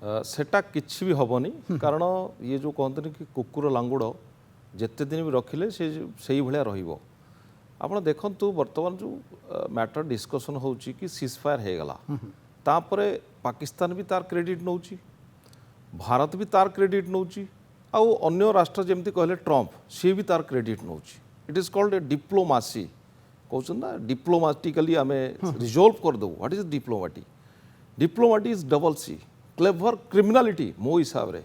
सेटा किछि भी हबनी कारण ये जो कहते कि कुकुर लांगुड़ जिते दिन भी रखिले से भाया रहिबो। आपण देखंतु वर्तमान जो मैटर डिस्कशन होउची कि सीजफायर हो गला तापरे पाकिस्तान भी तार क्रेडिट नौची, भारत भी तार क्रेडिट नौची, आउ अन्य राष्ट्र जमती कहले ट्रंप सी भी तार क्रेडिट नौची। It is called a diplomacy कहउछन ना डिप्लोमेटिकली आमे रिजॉल्व कर दो। What is diplomacy is double C clever criminality. मो हिसाब रे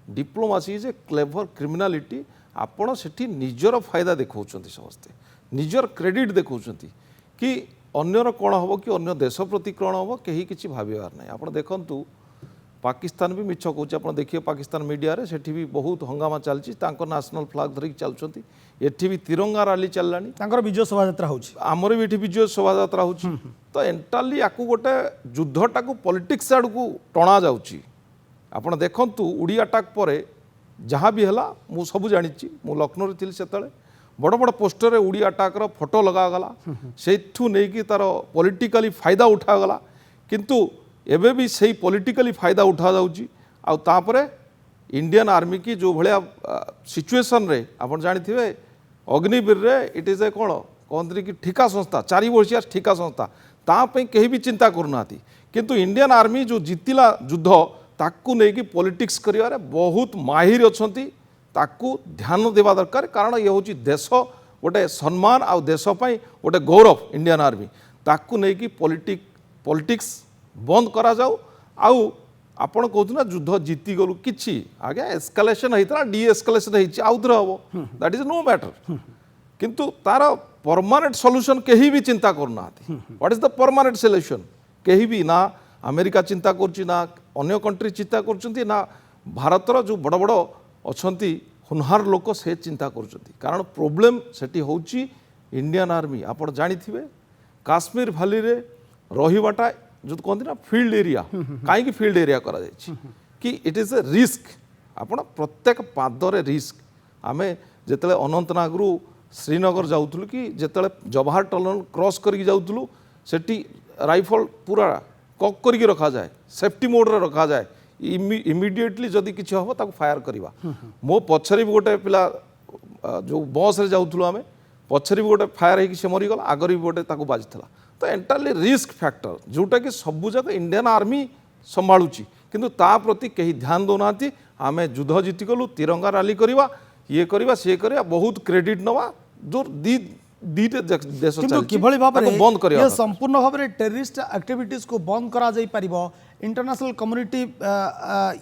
डिप्लोमासी इज ए क्लेवर क्रिमिनालिटी। आपण सेठी निजर फायदा देखौछंती, समस्ते निजर क्रेडिट देखौछंती कि अन्यर कौन हम कि अन्य देश प्रति कौन हम कहीं किसी भावार ना। आप देखु पाकिस्तान भी मिछ कौच। आप देखिए पाकिस्तान मीडिया रे सेठी भी बहुत हंगामा चलती। नेशनल फ्लाग धरिक चलुँच। एठी भी तिरंगा रैली चललानी। विजय शोभा आमर भी विजय शोभा हो। तो एंटाली या गोटे युद्धटा को पॉलिटिक्स आड़ को टणा जाउची। आपण देखंतु उड़ी अटैक पर जहाँ भी है मु सब जानी। मु लखनऊ थी से बड़ बड़ पोस्टर उड़ी अटैकर फोटो लगागला से नहीं तार पॉलिटिकली फायदा उठागला। किंतु एबे भी सही पॉलिटिकली फायदा उठा जाउची। आ तापरे इंडियन आर्मी की जो भाया सिचुएशन रे आपण जानिथिबे अग्निवीर रे इट इज ए कौन कहते कि ठिका संस्था 4 वर्षिया ठिका संस्था तापई कहीं भी चिंता करूना। किंतु इंडियन आर्मी जो जीतिला युद्ध ताकू लेकिन पॉलिटिक्स करिवारे बहुत माहिर अछंती। ताकू ध्यान देवा दरकार कारण ये हूँ देश गोटे सम्मान आ देश पाई गोटे गौरव। इंडियन आर्मी ताकू लेकिन पॉलिटिक्स बंद करा जाऊ। आउ आपण कहते ना युद्ध जीति गलु किछि आगे एस्कालेशन होता डी एस्कालेशन होउथरे हम दैट इज नो मैटर। किंतु तार परमानेंट सॉल्यूशन कहीं भी चिंता करना। What is the permanent solution कहीं भी ना अमेरिका चिंता करछि ना अन्य कंट्री चिंता करछंती ना भारतर जो बड़ बड़ अछंती हुनहार लोक से चिंता करछंती। कारण प्रोब्लेम सेठी होउची इंडियन आर्मी। आपण जानिथिबे काश्मीर भैली रे रहिबाटा जो कहते ना फील्ड एरिया कहीं फील्ड एरिया करा जायछि कि इट इज ए रिस्क। आपण प्रत्येक पादरे रिस्क। आमे जेतले अनंतनागरु श्रीनगर जाउथलु कि जेतले जवाहर टनल क्रॉस करके जाउथलु सेठी राइफल पूरा कक करके रखा जाए, सेफ्टी मोड रे रखा जाए। इमिडिएटली जदि किसी हम ताको फायर करवा। मो पछरी भी गोटे पिला जो बस रे जाउथलु आमे पछरी भी गोटे फायर होगी से मरीगला आगर भी गोटे ताको बाजिथला। तो एंटायरली रिस्क फैक्टर जोटा कि सबू जाक इंडियन आर्मी संभालुची। किंतु ता प्रति कहीं ध्यान दौना। आमे युद्ध जीति गलु तिरंगा रैली करवा ये करवा सी करवा बहुत क्रेडिट नवा जो दीटे देश किभଳି भाबरे बंद करिया संपूर्ण भाबरे टेररिस्ट एक्टिविटीज को बंद करा जाई परिबो। इंटरनेशनल कम्युनिटी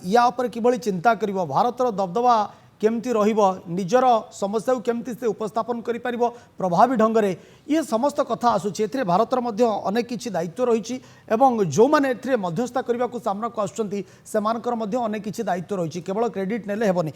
या ऊपर किभଳି चिंता करिवो, भारतर दबदबा केमती रहिबो, निजर समस्या को केमती से उपस्थापन करि परिबो प्रभावी ढंग रे ये समस्त कथा आसुछि। एथिरे भारतर मध्य अनेक किछि दायित्व रहिछि एवं जो माने एथिरे मध्यस्थता करिबा को सामना को आसुछंती सेमानकर मध्य अनेक किछि दायित्व रहिछि। केवल क्रेडिट नेले हेबनी।